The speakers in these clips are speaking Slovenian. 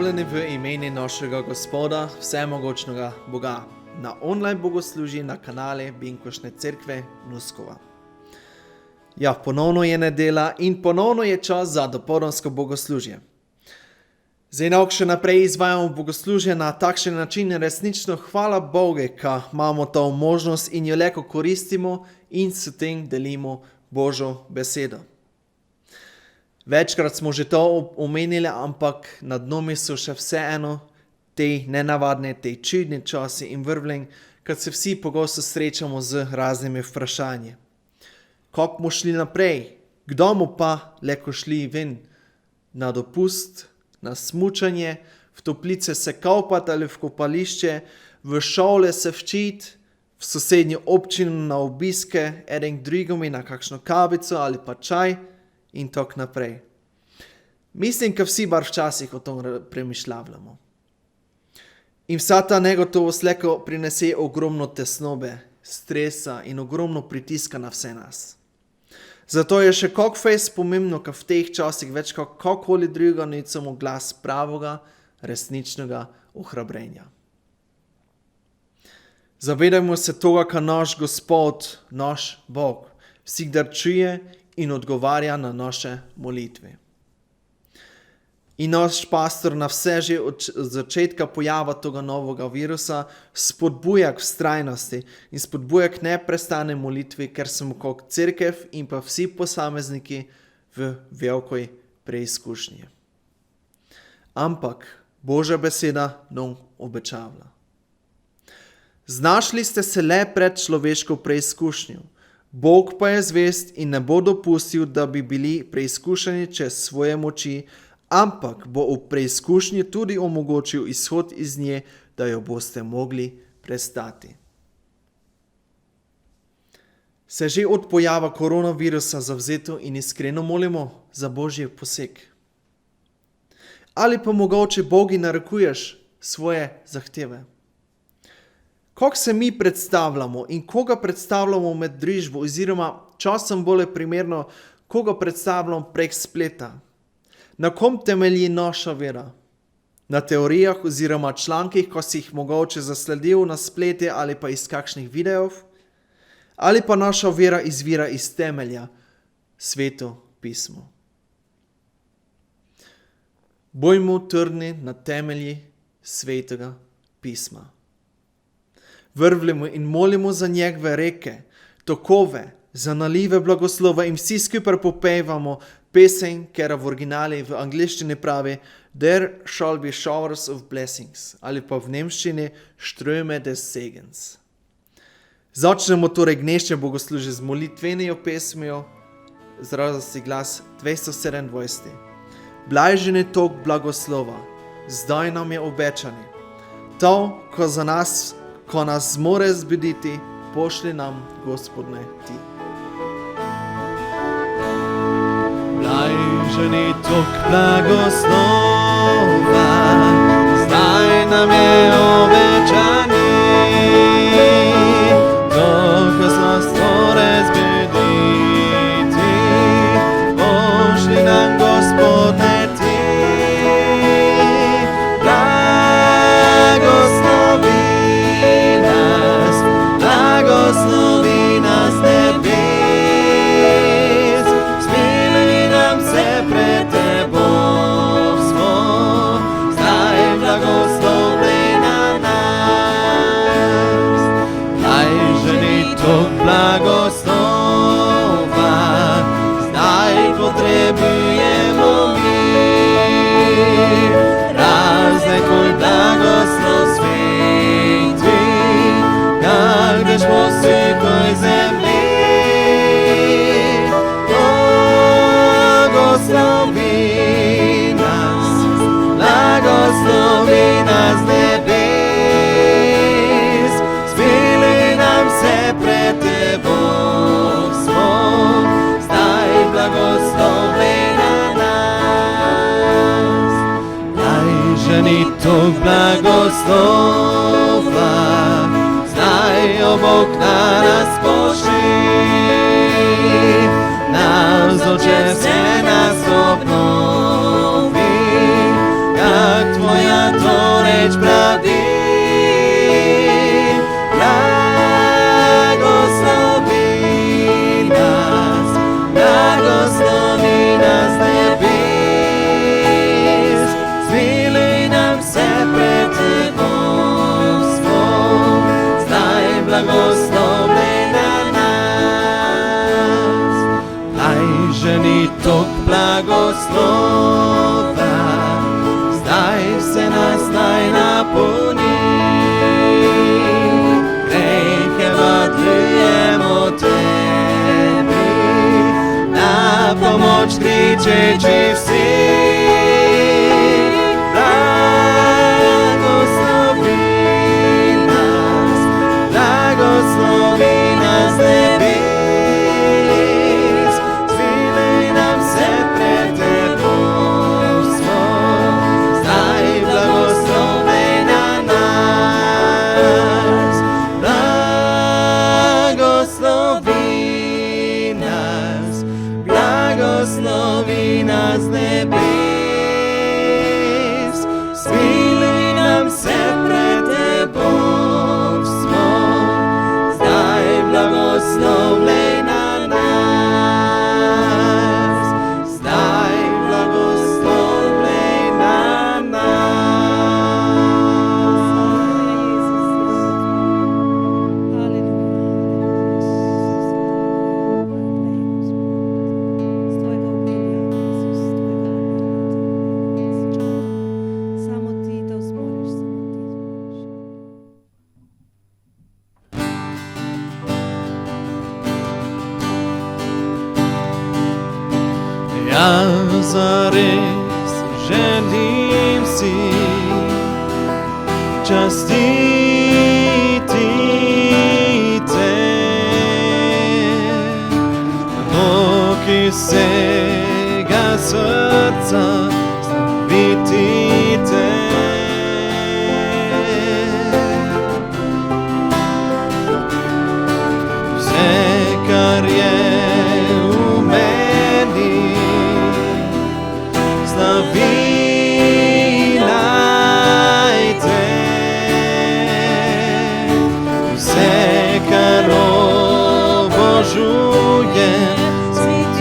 Pozdravljeni v imeni našega Gospoda, vsemogočnega Boga, na online bogoslužji na kanale Binkošne cerkve Nuskova. Ja, ponovno je nedelja in ponovno je čas za dopoldansko bogoslužje. Zdaj še naprej izvajamo bogoslužje na takšen način in resnično hvala Bogu, ka imamo to možnost in jo leko koristimo in s tem delimo Božjo besedo. Večkrat smo že to omenili, ampak nad nami so še vseeno te nenavadne, te čudne časi in vrvljen, kad se vsi pogosto srečamo z raznimi vprašanji. Kako bomo šli naprej? Kdo bomo pa leko šli ven? Na dopust, na smučanje, v toplice se kopati ali v kopališče, v šole se včit, v sosednjo občino na obiske, eden k drugemu na kakšno kavico ali pa čaj, in tako naprej. Mislim, da vsi bar včasih o tom premišljavamo. In vsa ta negotovost leko prinese ogromno tesnobe, stresa in ogromno pritiska na vse nas. Zato je še kako fejs pomembno, ka v teh časih več kakokoli drugega nicamo glas pravega, resničnega ohrabrenja. Zavedajmo se toga, ka naš Gospod, naš Bog, vsikdar čuje in odgovarja na naše molitve. In naš pastor na vse že od začetka pojava toga novega virusa spodbuja k vztrajnosti in spodbuja k neprestane molitvi, ker smo kot cerkev in pa vsi posamezniki v velikoj preizkušnji. Ampak Božja beseda nam obečavlja. Znašli ste se le pred človeško preizkušnjo. Bog pa je zvest in ne bo dopustil, da bi bili preizkušeni čez svoje moči, ampak bo v preizkušnji tudi omogočil izhod iz nje, da jo boste mogli prestati. Se že od pojava koronavirusa zavzeto in iskreno molimo za Božji poseg? Ali pa mogoče Bogu narekuješ svoje zahteve? Kako se mi predstavljamo in koga predstavljamo med družbo, oziroma časem bolje primerno, koga predstavljamo prek spleta? Na kom temelji naša vera? Na teorijah oziroma člankih, ko si jih mogoče zasledil na splete ali pa iz kakšnih videov? Ali pa naša vera izvira iz temelja, Sveto pismo? Bojmo trdni na temelji Svetega pisma. Vrvljamo in molimo za njegove reke, tokove, za nalive blagoslova in vsi skupaj popevamo pesem, ker v originali v angliščini pravi There shall be showers of blessings, ali pa v nemščini Ströme des Segens. Začnemo torej gnešče bogoslužje z molitvenijo pesmijo, zrazasti glas 227. Blaženi tok blagoslova, zdaj nam je obečani. To, ko nas zmore zbuditi, pošli nam, Gospodne, ti. Blaženi tok blagoslova, zdaj nam je obečani. To, ko nas zmore zbuditi, pošli nam, Gospodne, ti. Blagoslovi nas nebes, smili nam se pred tebom smo, zdaj blagoslovi na nas. Daj ženi tok blagoslova, zdaj potrebujemo mi. Razlikuj blagoslov sveti, gdeš po svetoj zemlji. Blagoslovi nas nebes, smili nam se pred tebom smo, zdaj blagoslovi na nas. Daj ženi tok blagoslova, Bog na nas pošli, navzoče se nas obnovi, jak tvoj ženi tok blagoslova, zdaj se nas naj napolni. Grehe vatljujemo tebi, na pomoč kričeči vsi. Blagoslovi nas z nebes, smiluj nam se pred tebom smo, zdaj blagoslovljena nas, zdaj blagoslovljena Ja zares želim si častiti te, Bog iz vsega srca slaviti te. Vse, kar je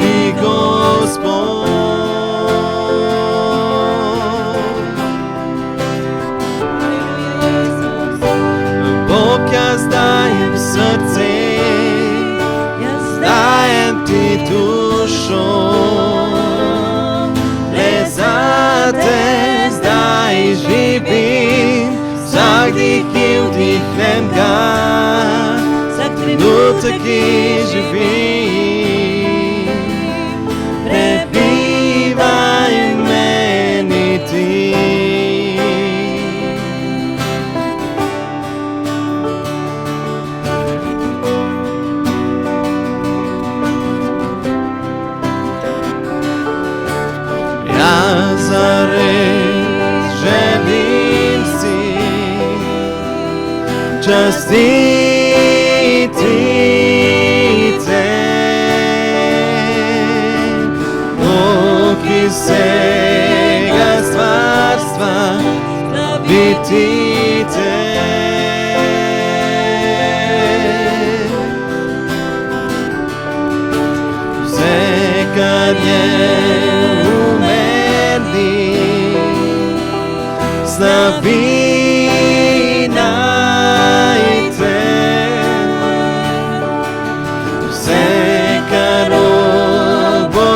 ti Gospod. Bog, jaz dajem srce, jaz dajem ti dušo, le za te zdaj živim, vsak dih ki vdihnem ga, vsak trenutek ki živim. Zares želim si častiti te, Bog iz vsega stvarstva slaviti te. Vse, kar je slavi naj te, vse, kar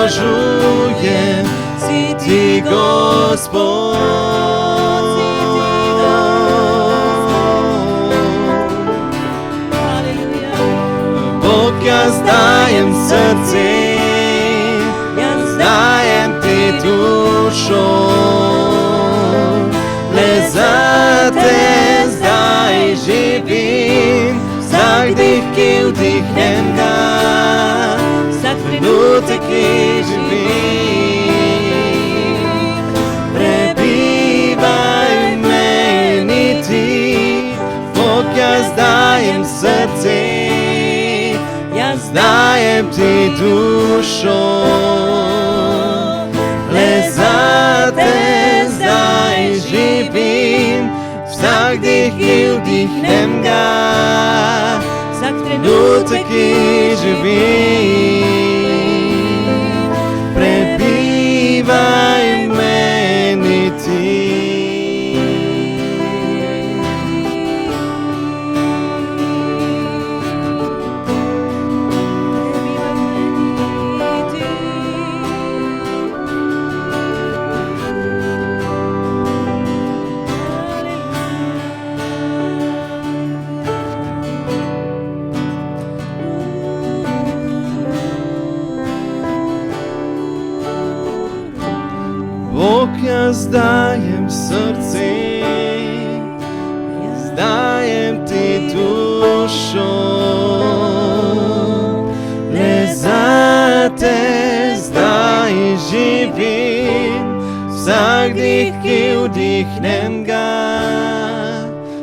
obožujem, si ti Gospod. Bog, jaz dajem srce, jaz dajem ti dušo, za te zdaj živim, vsak dih ki vdihnem ga, vsak trenutek ki živim. Prebivaj v meni ti, Bog, jaz dajem srce, jaz dajem ti dušo, le za te zdaj živim, vsak dih ki vdihnem ga, vsak trenutek ki živim. Prebivaj v meni ti. Prebivaj v meni ti. jaz dajem srce, jaz dajem ti dušo, le za te zdaj živim, vsak dih, ki vdihnem ga,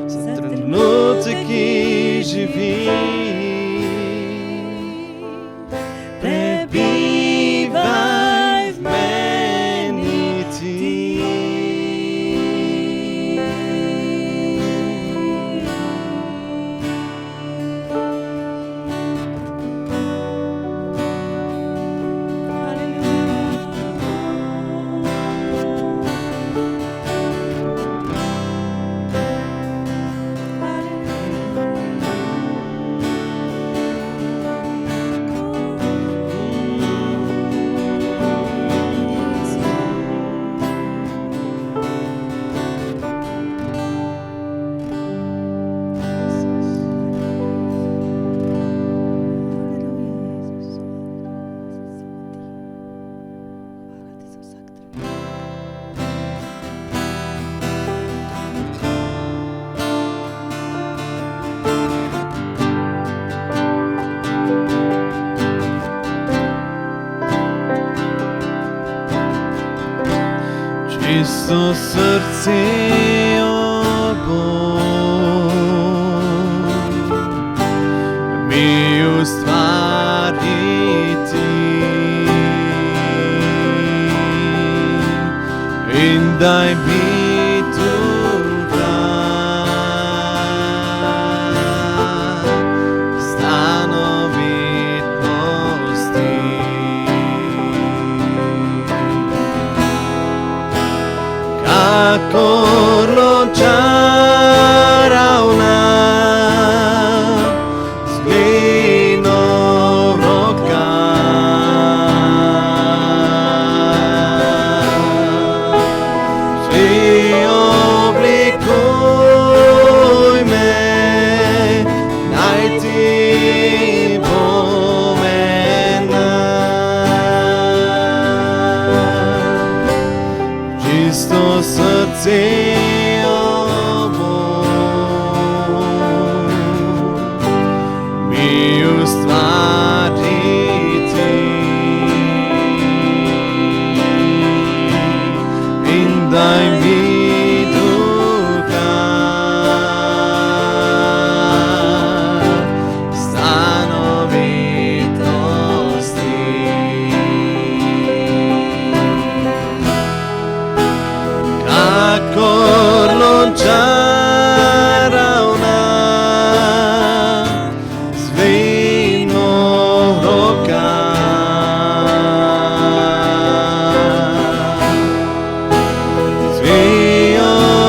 za trenutek, ki živim. Prebivaj v meni ti. Čisto srce, o Bog, mi ustvariti in daj mi duha, stanovitnosti. Kakor lončaravna z glino v rokah, Svi oblikuj me, naj ti bom enak. Čisto srce, o Bog, mi ustvariti in daj mi duha, stanovitnosti. Kakor lončaravna z glino v rokah, Svi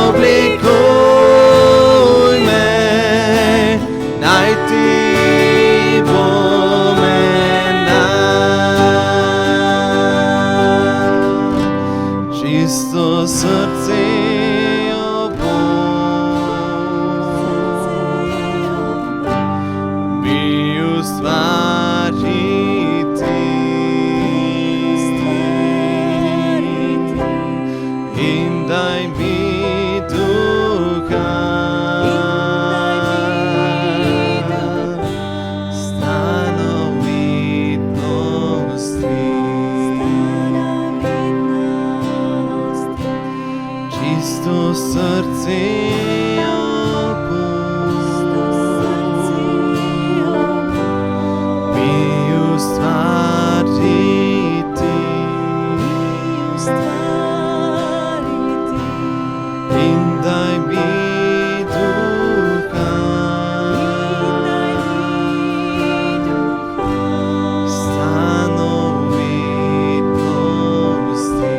oblikuj me, naj ti bom enak. Čisto srce, o Bog, mi ustvariti in daj mi duha, stanovitnosti. Čisto srce, o Bog, mi ustvariti in daj mi duha, stanovitnosti.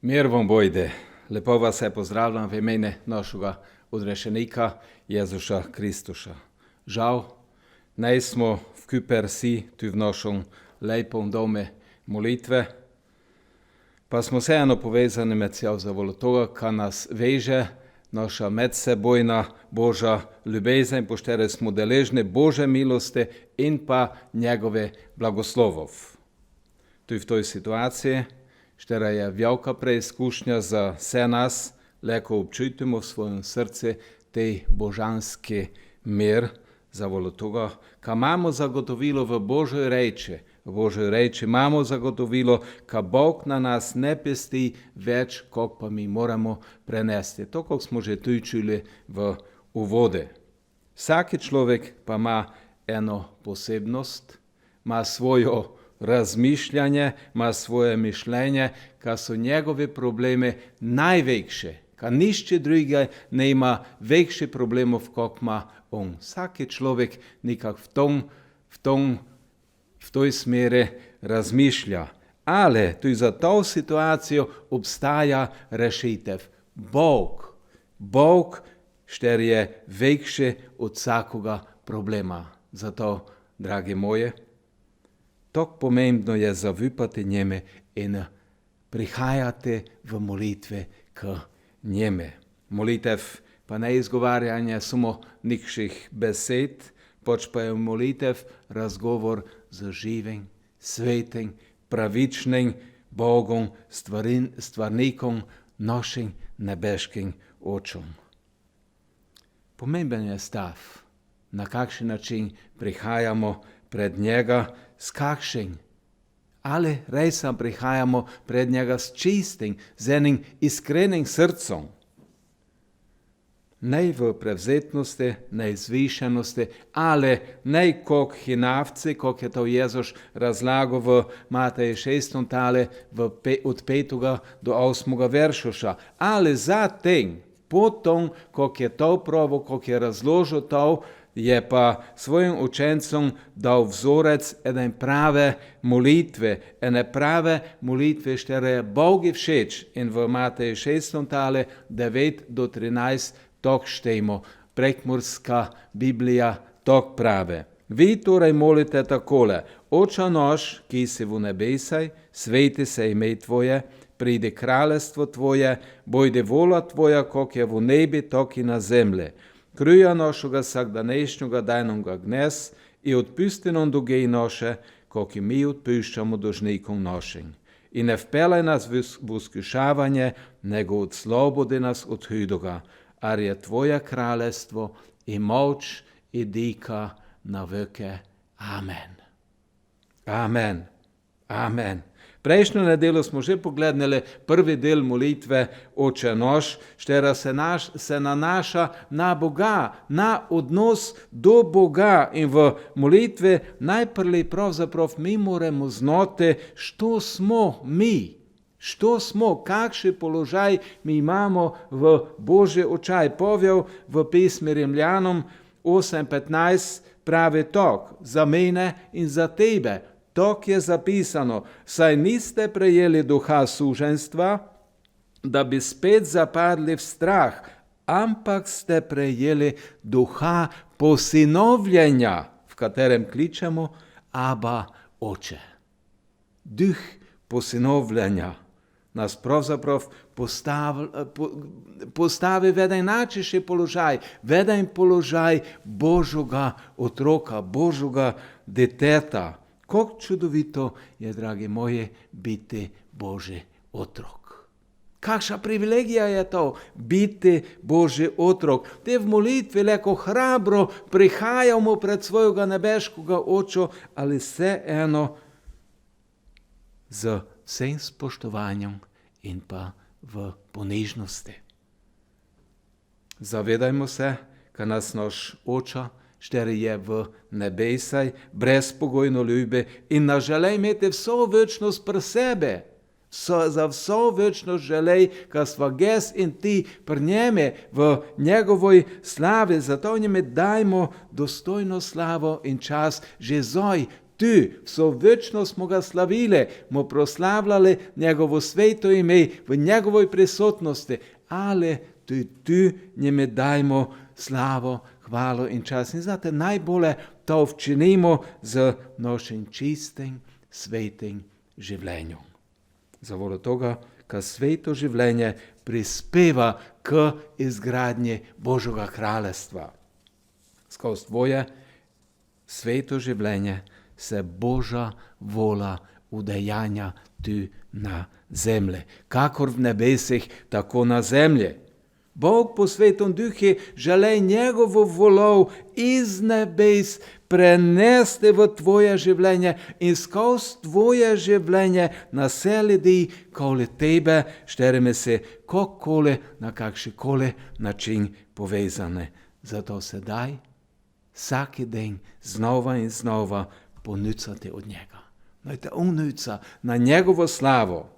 Mir vam bojde. Lepo vas pozdravljam v imenu našega odrešenika Jezuša Kristuša. Žal, nismo vkuper si tu v našem lepom dome molitve, pa smo vseeno povezani med seboj za toga, kar nas veže, naša medsebojna Božja ljubezen, po štere smo deležni Božje milosti in pa njegove blagoslovov. Tu v toj situaciji, štera je velika preizkušnja za vse nas, leko občutimo v svojem srcu tej božanski mir za toga, kar imamo zagotovilo v Božoj reči. V Božoj reči imamo zagotovilo, ka Bog na nas ne pesti več, kot pa mi moramo prenesti. To, kot smo že tu čuli v uvode. Vsaki človek pa ima eno posebnost, ima svojo razmišljanje, ima svoje mišljenje, ka so njegove probleme največje, ka nišče druge ne ima večjih problemov, kot ima on. Vsaki človek nekak v toj smeri razmišlja. Ale tudi za to situacijo obstaja rešitev. Bog, šter je večji od vsakoga problema. Zato, dragi moje, tako pomembno je zavipati njeme in prihajati v molitve k njeme. Molitev pa ne izgovarjanje samo nekših besed, pač pa je molitev razgovor z živim, svetim, pravičnim Bogom, stvarnikom, našim nebeškim očom. Pomemben je stav, na kakšen način prihajamo pred njega, s kakšnim, ali res prihajamo pred njega s čistim, z enim iskrenim srcem. Ne v prevzetnosti, ne zvišenosti, ali ne kot hinavci, kot je to Jezus razlagal v Mateji 6. tale od 5. do 8. veršoša. Ali zatem, potom, kot je to pravo, kot je razložil to, je pa svojim učencom dal vzorec ene prave molitve, štere je Bogu všeč. In v Mateji 6. tale 9 do 13 tok štejmo. Prekmurska Biblija tok prave. Vi torej molite takole: Oče naš, ki si v nebesaj, sveti se ime Tvoje, pridi kraljestvo Tvoje, bojde vola Tvoja, kot je v nebi, tako i na zemlji. Kruja našega vsakdanejšnjega daj nam ga dnes i odpusti nam dolge naše, kot i mi odpuščamo dolžnikom našim. I ne vpelaj nas v iskušavanje, nego odslobodi nas od hudoga. Ar je Tvoje kraljestvo i moč i dika na veke. Amen. Amen. Amen. Prejšnjo nedeljo smo že pogledali prvi del molitve Oče naš, štera se nanaša na Boga, na odnos do Boga. In v molitvi najprej pravzaprav mi moramo znati, što smo mi. Što smo, kakšen položaj mi imamo v Božji očaj. Povedal v pismi Rimljanom 8:15 pravi tok, za mene in za tebe. Tok je zapisano, saj niste prejeli duha suženstva, da bi spet zapadli v strah, ampak ste prejeli duha posinovljenja, v katerem kličemo Aba, Oče. Duh posinovljenja nas pravzaprav postavi v enačejši položaj, v en položaj Božjega otroka, Božjega deteta. Kako čudovito je, dragi moji, biti Božji otrok. Kakšna privilegija je to, biti Božji otrok. Te v molitvi leko hrabro prihajamo pred svojega nebeškega oča, ali vseeno z vsem spoštovanjem in pa v ponižnosti. Zavedajmo se, ka nas naš oča, šteri je v nebesaj, brezpogojno ljubi in nas želi imeti vso večnost pri sebe. Za vso večnost želi, ka sva ges in ti pri njeme v njegovoj slavi. Zato njeme dajmo dostojno slavo in čas že zoj. Tu, vso večnost smo ga slavili, mu proslavljali njegovo sveto ime v njegovoj prisotnosti. Ali tu njime dajmo slavo, hvalo in čas. In znate, najbolje to včinimo z našim čistim, svetim življenjem. Zavolo toga, ka sveto življenje prispeva k izgradnji Božjega kraljestva. Skozi tvoje sveto življenje se Božja vola udejanja tu na zemlji, kakor v nebesih, tako na zemlji. Bog po Svetom Duhu želi njegovo volo iz nebes prenesti v tvoje življenje in skozi tvoje življenje na vse ljudi okoli tebe, s katerimi si kakokoli na kakšenkoli način povezane. Zato sedaj, vsaki dan, znova in znova ponucati od njega. Naj te unuca na njegovo slavo.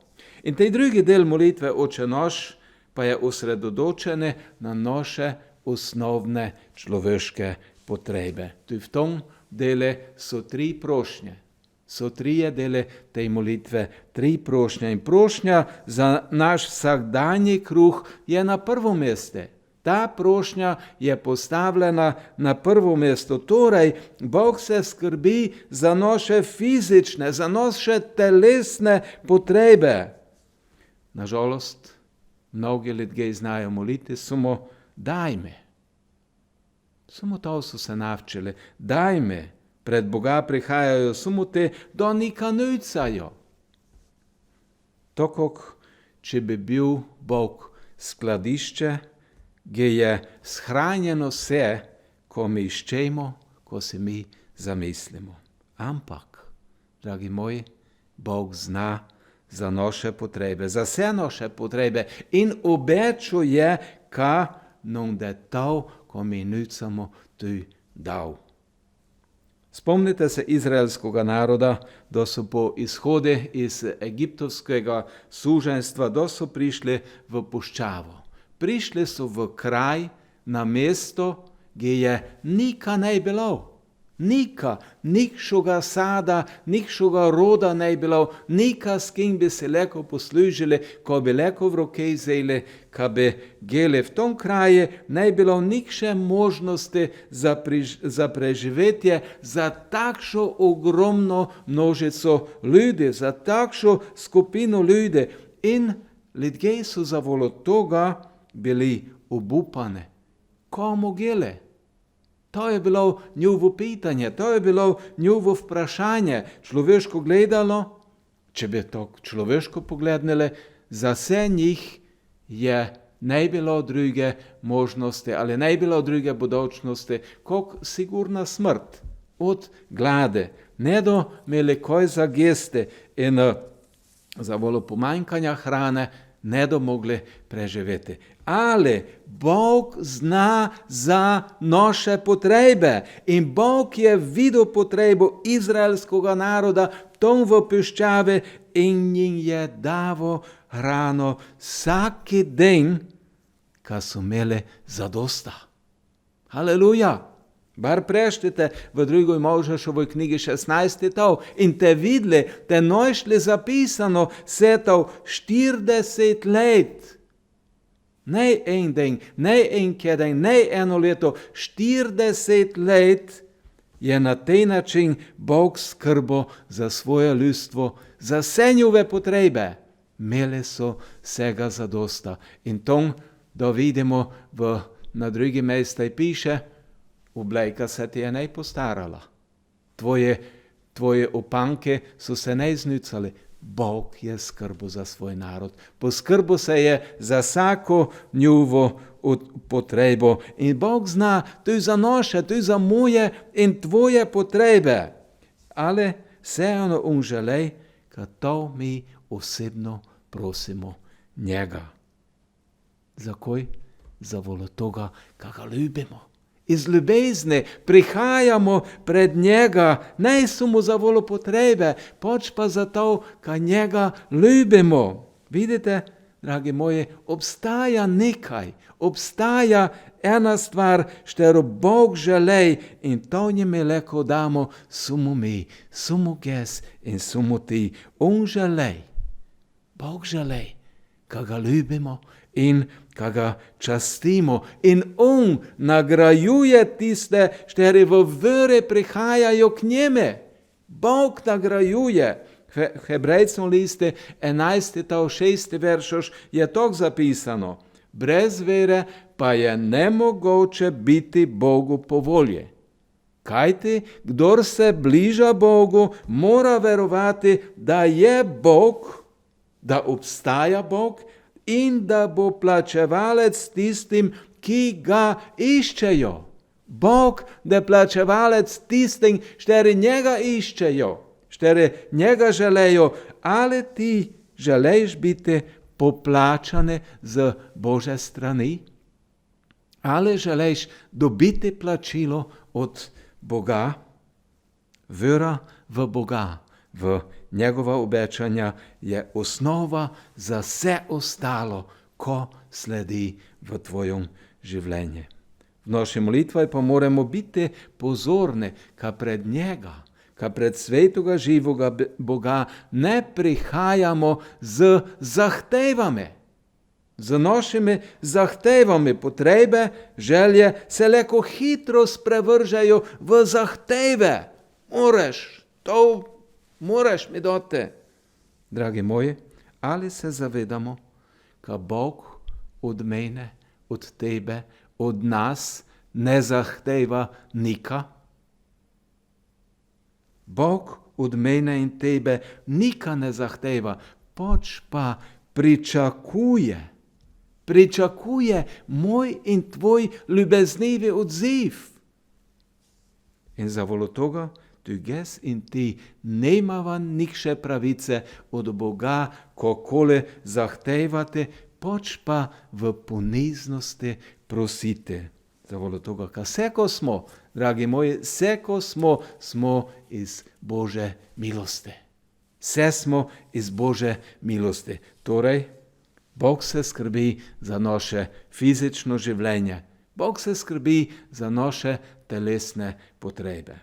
In tej drugi del molitve Oče naš pa je osredotočene na naše osnovne človeške potrebe. Tu v tom dele so 3 prošnje. So 3 dele tej molitve, 3 prošnje. In prošnja za naš vsakdanji kruh je na prvo mesto. Ta prošnja je postavljena na prvo mesto. Torej, Bog se skrbi za naše fizične, za naše telesne potrebe. Nažalost, mnogi ljudje znajo moliti samo daj me. Samo to so se navčili. Daj me. Pred Boga prihajajo samo te, da nika nucajo. Tako, če bi bil Bog skladišče, gdje je shranjeno vse, ko mi iščemo, ko se mi zamislimo. Ampak, dragi moji, Bog zna za naše potrebe, za vse naše potrebe in obečuje, ka nam da to, ko mi nucamo, tu dal. Spomnite se izraelskega naroda, da so po izhodu iz egiptovskega suženjstva, da so prišli v puščavo. Prišli so v kraj, na mesto, gdje je nika ne bilo. Nika, nikšega sada, nikšega roda ne bilo, nika s kim bi se leko poslužili, ko bi leko v roke vzeli, ko bi geli v tom kraju, ne bilo nikše možnosti za preživetje, za takšno ogromno množico ljudi, za takšno skupino ljudi. In ljudje so zavolo toga bili obupane. Komu gele? To je bilo njuvo pitanje, to je bilo njuvo vprašanje. Človeško gledalo, če bi to človeško pogledali, za vse njih je ne bilo druge možnosti ali ne bilo druge budućnosti, kot sigurna smrt od glade. Ne do imeli kaj za geste in za volo pomanjkanja hrane ne do mogli preživeti. Ali Bog zna za naše potrebe in Bog je videl potrebo izraelskega naroda tom v puščavi in jim je davo hrano vsaki dan, ka so imeli zadosta. Haleluja! Bar preštite v 2. Mojžešovoj knjigi 16. tov in te videli, te našli zapisano se to 40 let. Ne en dan, ne en keden, ne eno leto, 40 let je na tej način Bog skrbo za svoje ljudstvo, za vse njove potrebe. Imeli so vsega zadosta. In to, da vidimo na drugi mesti piše, obleka se ti je ne postarala. Tvoje opanke so se ne znucali. Bog je skrbo za svoj narod. Poskrbo se je za vsako njuvo potrebo. In Bog zna tudi za naše, tudi za moje in tvoje potrebe. Ali vseeno on želi, ka to mi osebno prosimo njega. Zakaj? Za volo toga, ka ga ljubimo. Iz ljubezni prihajamo pred njega, ne samo za volo potrebe, pač pa zato, ka njega ljubimo. Vidite, dragi moji, obstaja nekaj, obstaja ena stvar, štero Bog želi in to njime leko damo samo mi, samo ges in samo ti. On želi, Bog želi, ka ga ljubimo in ka ga častimo. In on nagrajuje tiste, štiri v vere prihajajo k njemu. Bog nagrajuje. V Hebrejcem liste 11. 6. veršoš je to zapisano. Brez vere pa je nemogoče biti Bogu po volji. Kajti, kdor se bliža Bogu, mora verovati, da je Bog, da obstaja Bog in da bo plačevalec tistim, ki ga iščejo. Bog da je plačevalec tistim, štiri njega iščejo, štiri njega želejo, ali ti želeš biti poplačane z Božje strani? Ali želeš dobiti plačilo od Boga? Vera v Boga, v njegova obečanja je osnova za vse ostalo, ko sledi v tvojem življenju. V naši molitvi pa moramo biti pozorni, ka pred njega, ka pred svetoga živoga Boga ne prihajamo z zahtevami. Z našimi zahtevami, potrebe, želje se leko hitro sprevržajo v zahteve. Moraš mi dati. Dragi moji, ali se zavedamo, ka Bog od mene, od tebe, od nas ne zahteva nika? Bog od mene in tebe nika ne zahteva, pač pa pričakuje moj in tvoj ljubeznivi odziv. In zavolo toga, tu ges in ti nemava nikše pravice od Boga kokole zahtevate, pač pa v poniznosti prosite. Zavolo toga, ka seko smo, dragi moji, seko smo iz Bože milosti. Vse smo iz Bože milosti. Torej, Bog se skrbi za naše fizično življenje. Bog se skrbi za naše telesne potrebe.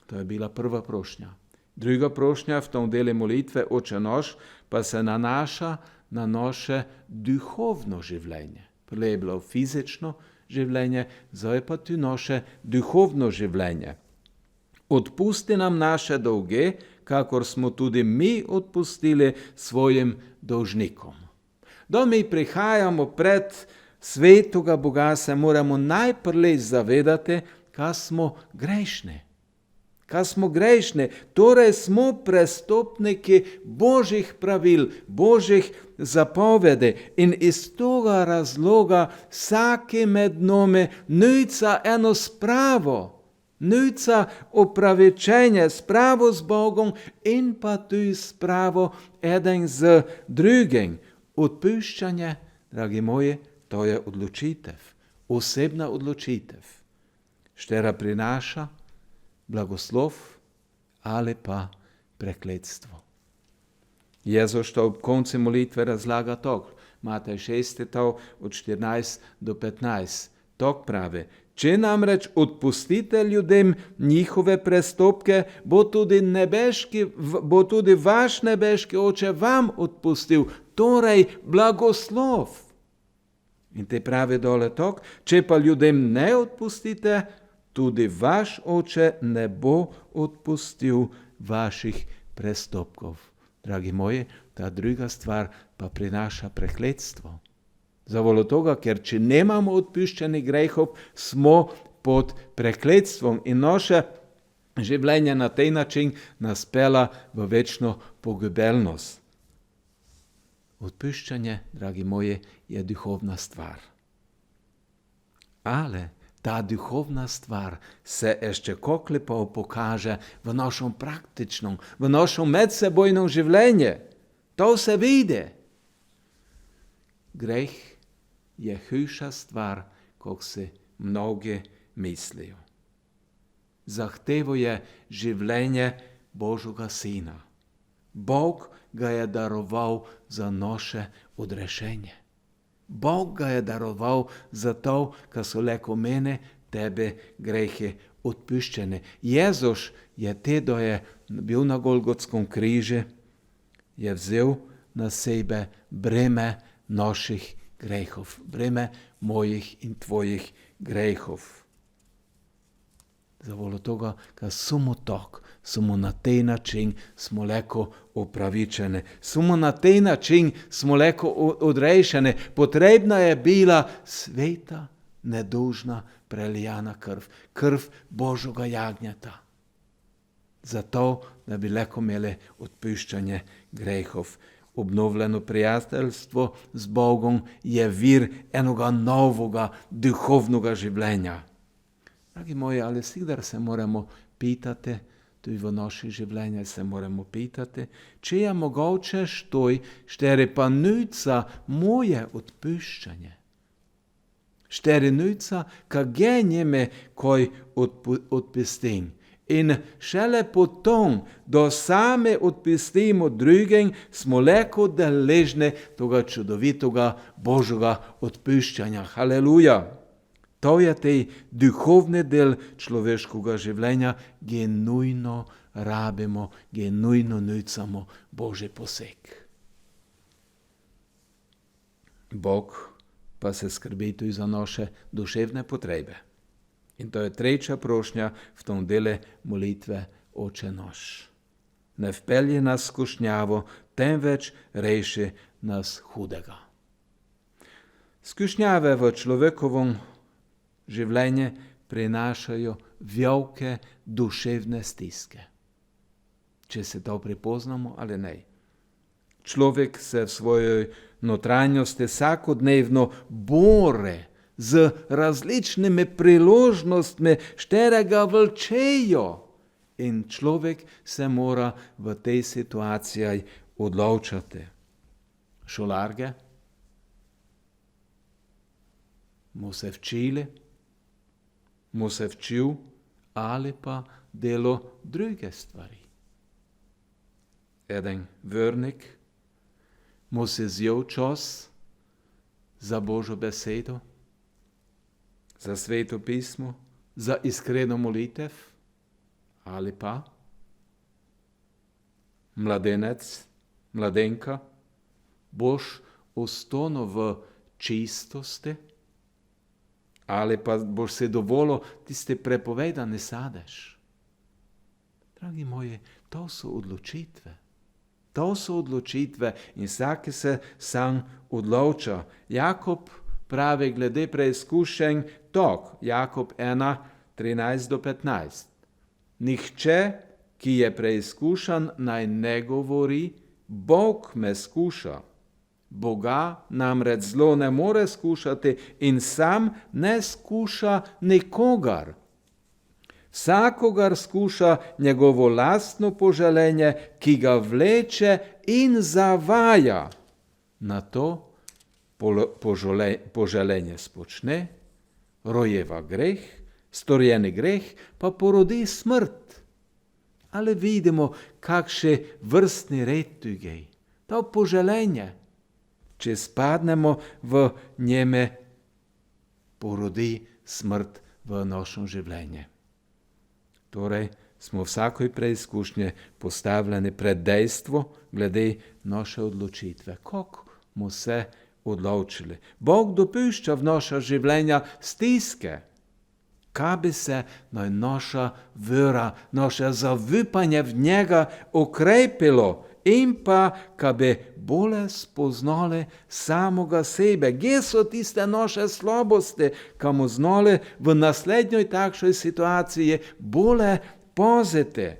To je bila prva prošnja. Druga prošnja v tom delu molitve Oče naš pa se nanaša na naše duhovno življenje. Prvo je bilo fizično življenje, zdaj pa tudi naše duhovno življenje. Odpusti nam naše dolge, kakor smo tudi mi odpustili svojim dolžnikom. Da mi prihajamo pred svetoga Boga, se moramo najprej zavedati, ka smo grešni. Torej smo prestopniki Božjih pravil, Božjih zapovedi in iz toga razloga vsaki med nami nuca eno spravo, nuca opravičenje, spravo z Bogom in pa tudi spravo eden z drugim. Odpuščanje, dragi moji, to je odločitev, osebna odločitev, štera prinaša blagoslov ali pa prekletstvo. Jezus to ob koncu molitve razlaga tako, Matej 6. od 14 do 15. Tako pravi, če namreč odpustite ljudem njihove prestopke, bo tudi vaš nebeški Oče vam odpustil, torej blagoslov. In te pravi dole tako, če pa ljudem ne odpustite, tudi vaš Oče ne bo odpustil vaših prestopkov. Dragi moji, ta druga stvar pa prinaša prekletstvo. Zavolo toga, ker če nemamo odpuščenih grehov, smo pod prekletstvom in naše življenje na tej način nas pela v večno pogibelnost. Odpuščanje, dragi moji, je duhovna stvar. Ale ta duhovna stvar se ještě kako lepo pokaže v našem praktičnem, v našem medsebojnem življenju. To se vidi. Greh je hujša stvar, kot si mnogi mislijo. Zahtevuje življenje Božjega Sina. Bog ga je daroval za naše odrešenje. Bog ga je daroval zato, ker so leko mene, tebe grehe odpuščene. Jezus je bil na Golgotskom križu, je vzel na sebe breme naših grehov, breme mojih in tvojih grehov. Zavolo toga, ker samo na tej način smo leko upravičeni, samo na tej način smo leko odrešeni. Potrebna je bila sveta, nedužna, prelijana krv Božjega jagnjeta. Zato, da bi leko imeli odpuščanje grehov. Obnovljeno prijateljstvo z Bogom je vir enoga novega duhovnega življenja. Dragi moji, ali vsikdar se moramo pitati, tudi v naših življenjih se moramo pitati, če je mogoče štoj, štere pa nuca moje odpuščanje. Štere nuca, ka genjeme koj odpustim. In šele potom, da same odpustimo drugim, smo leko deležni toga čudovitega Božjega odpuščanja. Haleluja! To je tej duhovni del človeškega življenja, ki nujno rabimo, ki nujno nucamo Božji poseg. Bog pa se skrbi tudi za naše duševne potrebe. In to je tretja prošnja v tom dele molitve Oče naš. Ne vpelji nas skušnjavo, temveč reši nas hudega. Skušnjave v človekovom življenje prinašajo velike duševne stiske. Če se to prepoznamo ali ne. Človek se v svojoj notranjosti vsakodnevno bore z različnimi priložnostmi, šterega vlčejo. In človek se mora v tej situaciji odločati. Šolarge mu se včil ali pa delo druge stvari. Eden vernik mu se zjel čas za Božjo besedo, za sveto pismo, za iskreno molitev, ali pa mladenec, mladenka, boš ostano v čistosti, ali pa boš se dovolil tiste prepovedane sadež. Dragi moji, to so odločitve. To so odločitve in vsak se sam odloča. Jakob pravi glede preizkušenj tok, Jakob 1, 13-15. Nihče, ki je preizkušan, naj ne govori, Bog me skuša. Boga namreč zlo ne more skušati in sam ne skuša nikogar. Vsakogar skuša njegovo lastno poželenje, ki ga vleče in zavaja. Na to poželenje spočne, rojeva greh, storjeni greh pa porodi smrt. Ali vidimo, kakšen vrstni red tu je. To poželenje, če spadnemo v njeme, porodi smrt v našem življenju. Torej, smo v vsakoj preizkušnji postavljeni pred dejstvo glede naše odločitve. Kako smo se odločili? Bog dopušča v naša življenja stiske. Kaj bi se naša vera, naše zaupanje v njega okrepilo in pa, kaj bi bolje spoznali samoga sebe. Gdje so tiste naše slabosti, kaj mu znali v naslednjoj takšoj situaciji bolje paziti.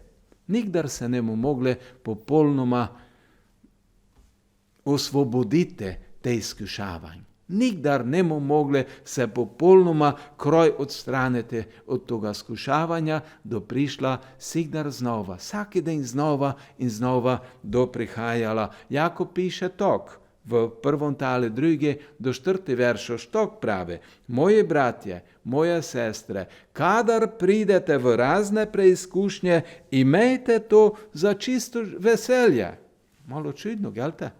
Nikdar se ne bomo mogli popolnoma osvoboditi te izkušavanj. Nikdar ne bomo mogli se popolnoma kroj odstraniti od toga skušavanja, do prišla sikdar znova, vsaki dan znova in znova do prihajala. Jakob piše tok v 1. tale 2. do 4. veršo, štok pravi: moji bratje, moje sestre, kadar pridete v razne preizkušnje, imejte to za čisto veselje. Malo čudno, gelte?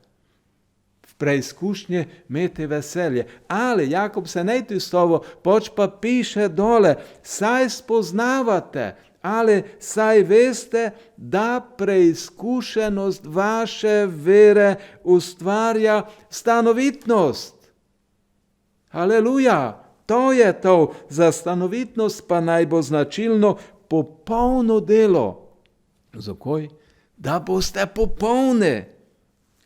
Preizkušnje imeti veselje. Ali Jakob se ne tu stovo, poč pa piše dole, saj spoznavate, ali saj veste, da preizkušenost vaše vere ustvarja stanovitnost. Haleluja! To je to. Za stanovitnost pa naj bo značilno popolno delo. Zakaj? Da boste popolne,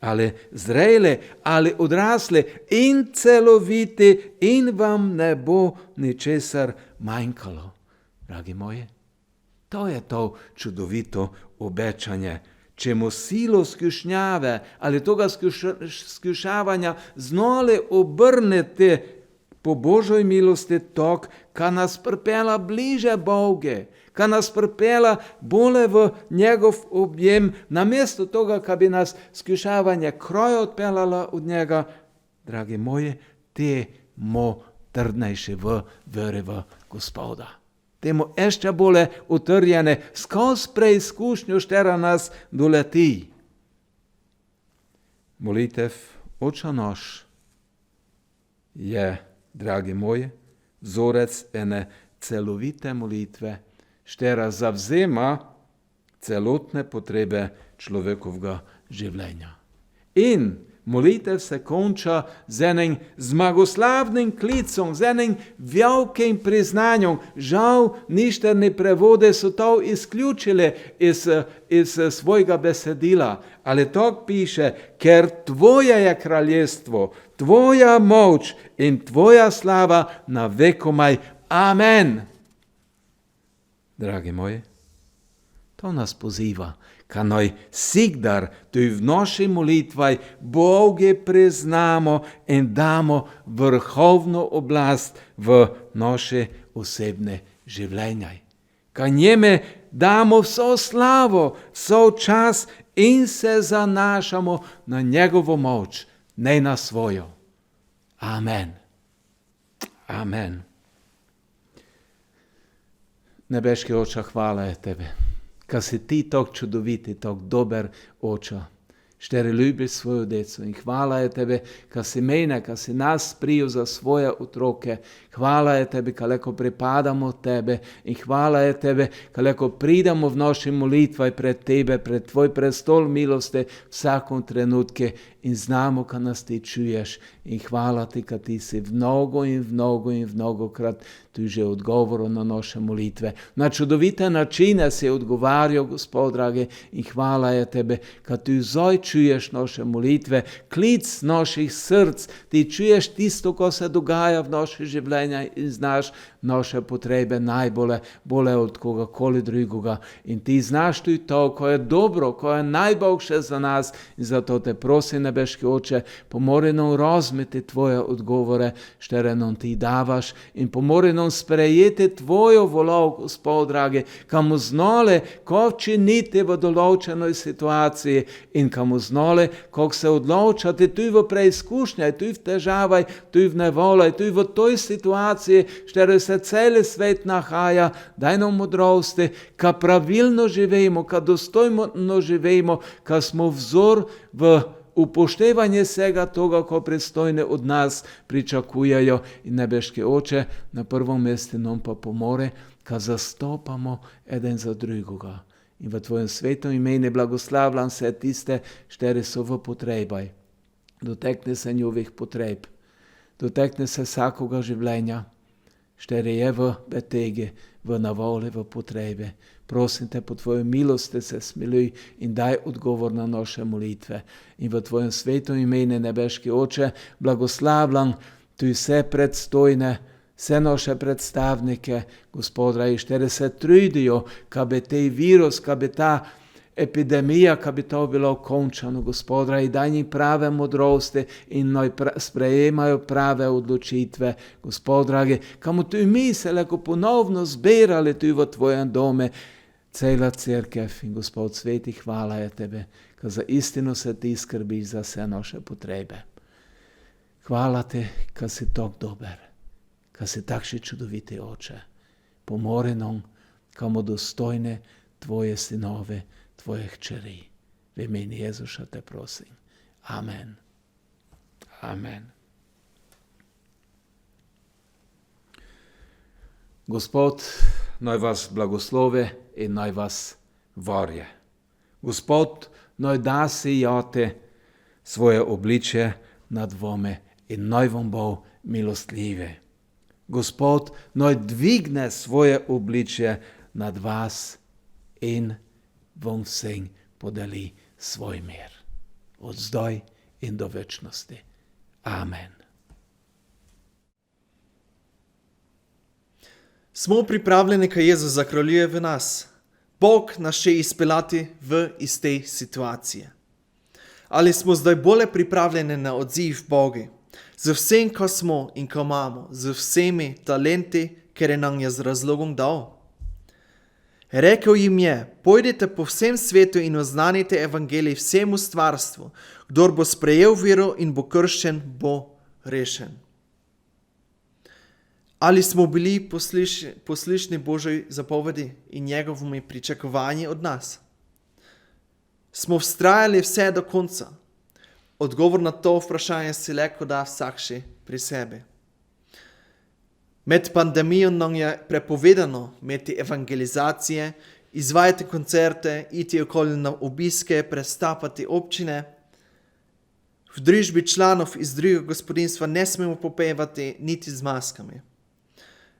ali zrele, ali odrasle in celoviti in vam ne bo ničesar manjkalo. Dragi moji, to je to čudovito obečanje. Čemu silo skušnjave ali toga skušavanja znole obrnete po Božoj milosti tok, ka nas pripela bliže Bogu, ka nas pripela bolje v njegov objem, namesto toga, ka bi nas skušavanje kroj odpeljala od njega, dragi moji, temo trdnejše v veri v Gospoda. Temu ešte bolje utrjene, skozi preizkušnjo štera nas doleti. Molitev Oče naš je, dragi moji, vzorec ene celovite molitve, štera zavzema celotne potrebe človekovega življenja. In molitev se konča z enim zmagoslavnim klicom, z enim velikim priznanjem. Žal, ništerne prevode so to izključile iz svojega besedila. Ali to piše, ker tvoje je kraljestvo, tvoja moč in tvoja slava na vekomaj. Amen. Dragi moji, to nas poziva, ka naj sigdar tudi v naši molitvaj Bogu priznamo in damo vrhovno oblast v naše osebne življenje. Ka njeme damo vso slavo, vso čas in se zanašamo na njegovo moč, ne na svojo. Amen. Amen. Nebeški Oče, hvala je tebe, ka si ti tak čudoviti, tak dober Oče, šteri ljubiš svojo deco in hvala je tebe, ka si mene, ka si nas prijel za svoje otroke. Hvala je tebi, ka leko pripadamo tebe in hvala je tebe, ka leko pridamo v naši molitvaj pred tebe, pred tvoj prestol milosti vsakom trenutke in znamo, ka nas ti čuješ in hvala ti, ka ti si mnogokrat tu že odgovoril na naše molitve. Na čudovite načine si odgovarjal, Gospod dragi, in hvala je tebe, ka ti zdaj čuješ naše molitve, klic naših src, ti čuješ tisto, ko se dogaja v naše življenje in znaš naše potrebe najbolje, bolje od kogakoli drugega. In ti znaš tudi to, ko je dobro, ko je najboljše za nas. In zato te prosim, nebeški Oče, pomori nam razumeti tvoje odgovore, štere nam ti davaš in pomori nam sprejeti tvojo voljo, Gospod dragi, kamu znole, ko činiti v določenoj situaciji in kamu znole, ko se odločati tudi v preizkušnjaj, tudi v težavaj, tudi v nevolaj, tudi v toj situaciji, štere se celi svet nahaja, daj nam modrosti, ka pravilno živimo, ka dostojno živimo, ka smo vzor v upoštevanje vsega toga, ko pristojne od nas pričakujejo. In nebeški Oče, na prvom mestu nam pa pomore, ka zastopamo eden za drugega. In v tvojem svetom imenu blagoslavljam se tiste, štere so v potrebaj. Dotekne se njihovih potreb, dotekne se vsakoga življenja, štere je v betege, v navole, v potrebe. Prosim te, po tvoje milosti se smiluj in daj odgovor na naše molitve. In v tvojem svetom imenu, nebeški Oče, blagoslavljam tudi vse predstojne, vse naše predstavnike, Gospod dragi, štere se trudijo, ka bi tej virus, ka bi ta epidemija, ka bi to bilo končano, Gospod dragi, daj njim prave modrosti in naj sprejemajo prave odločitve, Gospod dragi, kamo tudi mi se lahko ponovno zbirali tudi v tvojem dome, cela cerkev. In Gospod sveti, hvala je tebe, ka za istino se ti skrbiš za vse naše potrebe. Hvala ti, ka si tak dober, ka si takši čudoviti Oče. Pomori nam, kamo dostojne tvoje sinove, tvoje hčeri. V imenu Jezuša te prosim. Amen. Amen. Gospod naj vas blagoslove in naj vas varje. Gospod naj da sijate svoje obliče nad vami in naj vam bo milostljive. Gospod naj dvigne svoje obliče nad vas in vam vsem podeli svoj mir. Od zdaj in do večnosti. Amen. Smo pripravljeni, kaj Jezus zakraljuje v nas. Bog nas še izpeljati iz te situacije. Ali smo zdaj bolje pripravljeni na odziv Bogu, z vsem, ko smo in ko imamo, z vsemi talenti, ker je nam je z razlogom dal? Rekel jim je, pojdite po vsem svetu in oznanite evangelij vsemu stvarstvu. Kdor bo sprejel vero in bo krščen, bo rešen. Ali smo bili poslušni Božji zapovedi in njegovimi pričakovanji od nas? Smo vztrajali vse do konca? Odgovor na to vprašanje si lahko da vsak še pri sebi. Med pandemijo nam je prepovedano imeti evangelizacije, izvajati koncerte, iti okoli na obiske, prestapati občine. V družbi članov iz drugega gospodinjstva ne smemo popevati niti z maskami.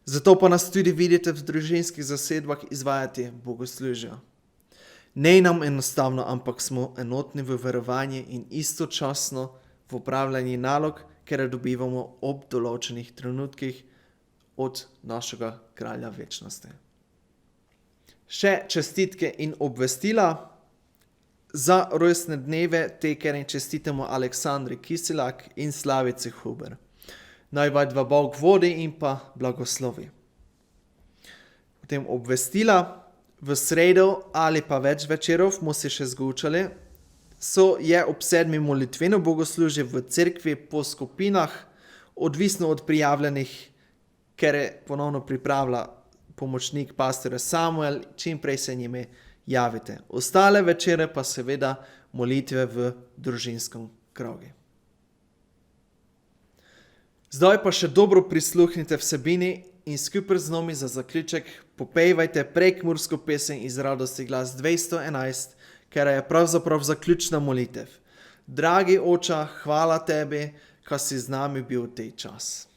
Zato pa nas tudi vidite v družinskih zasedbah izvajati bogoslužja. Ne nam enostavno, ampak smo enotni v verovanju in istočasno v upravljanju nalog, ker dobivamo ob določenih trenutkih od našega kralja večnosti. Še čestitke in obvestila. Za rojstne dneve te kere čestitamo Aleksandri Kisilak in Slavici Huber. Naj vas Bog vodi in pa blagoslovi. Potem obvestila. V sredo ali pa več večerov smo se še zgučali, je ob 7. molitveno bogoslužje v cerkvi po skupinah, odvisno od prijavljenih, ker je ponovno pripravlja pomočnik pastorja Samuel, čim prej se njime javite. Ostale večere pa seveda molitve v družinskem krogu. Zdaj pa še dobro prisluhnite vsebini in skupaj z nami za zaključek popevajte prekmursko pesem iz Radosti glas 211, ker je pravzaprav zaključna molitev. Dragi Oče, hvala tebi, ko si z nami bil tej čas.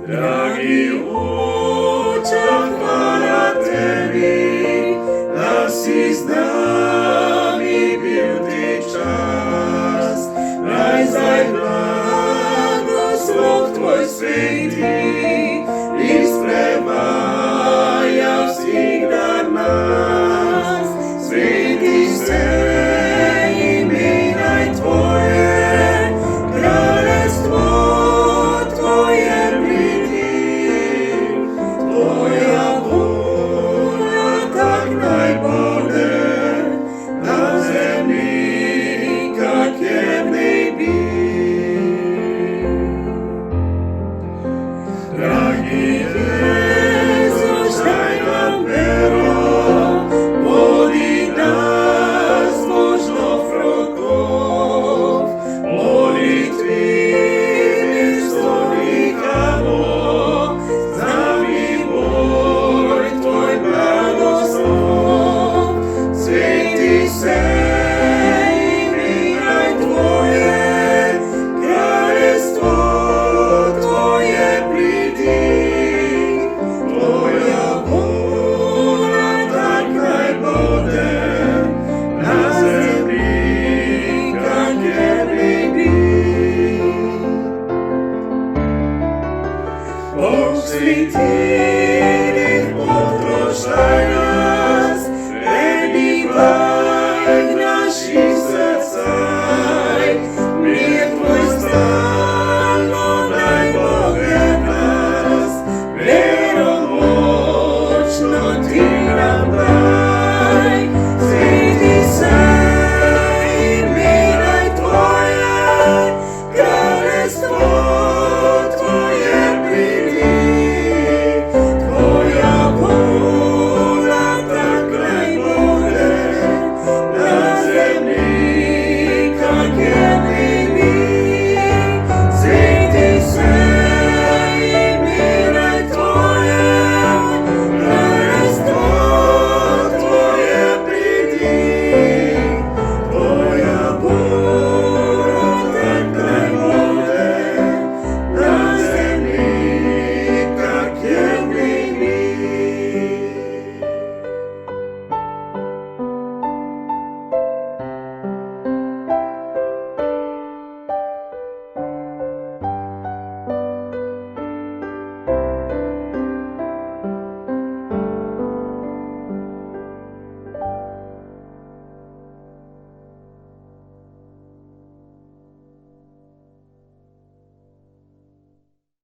Dragi Oče, hvala tebi, da si z nami.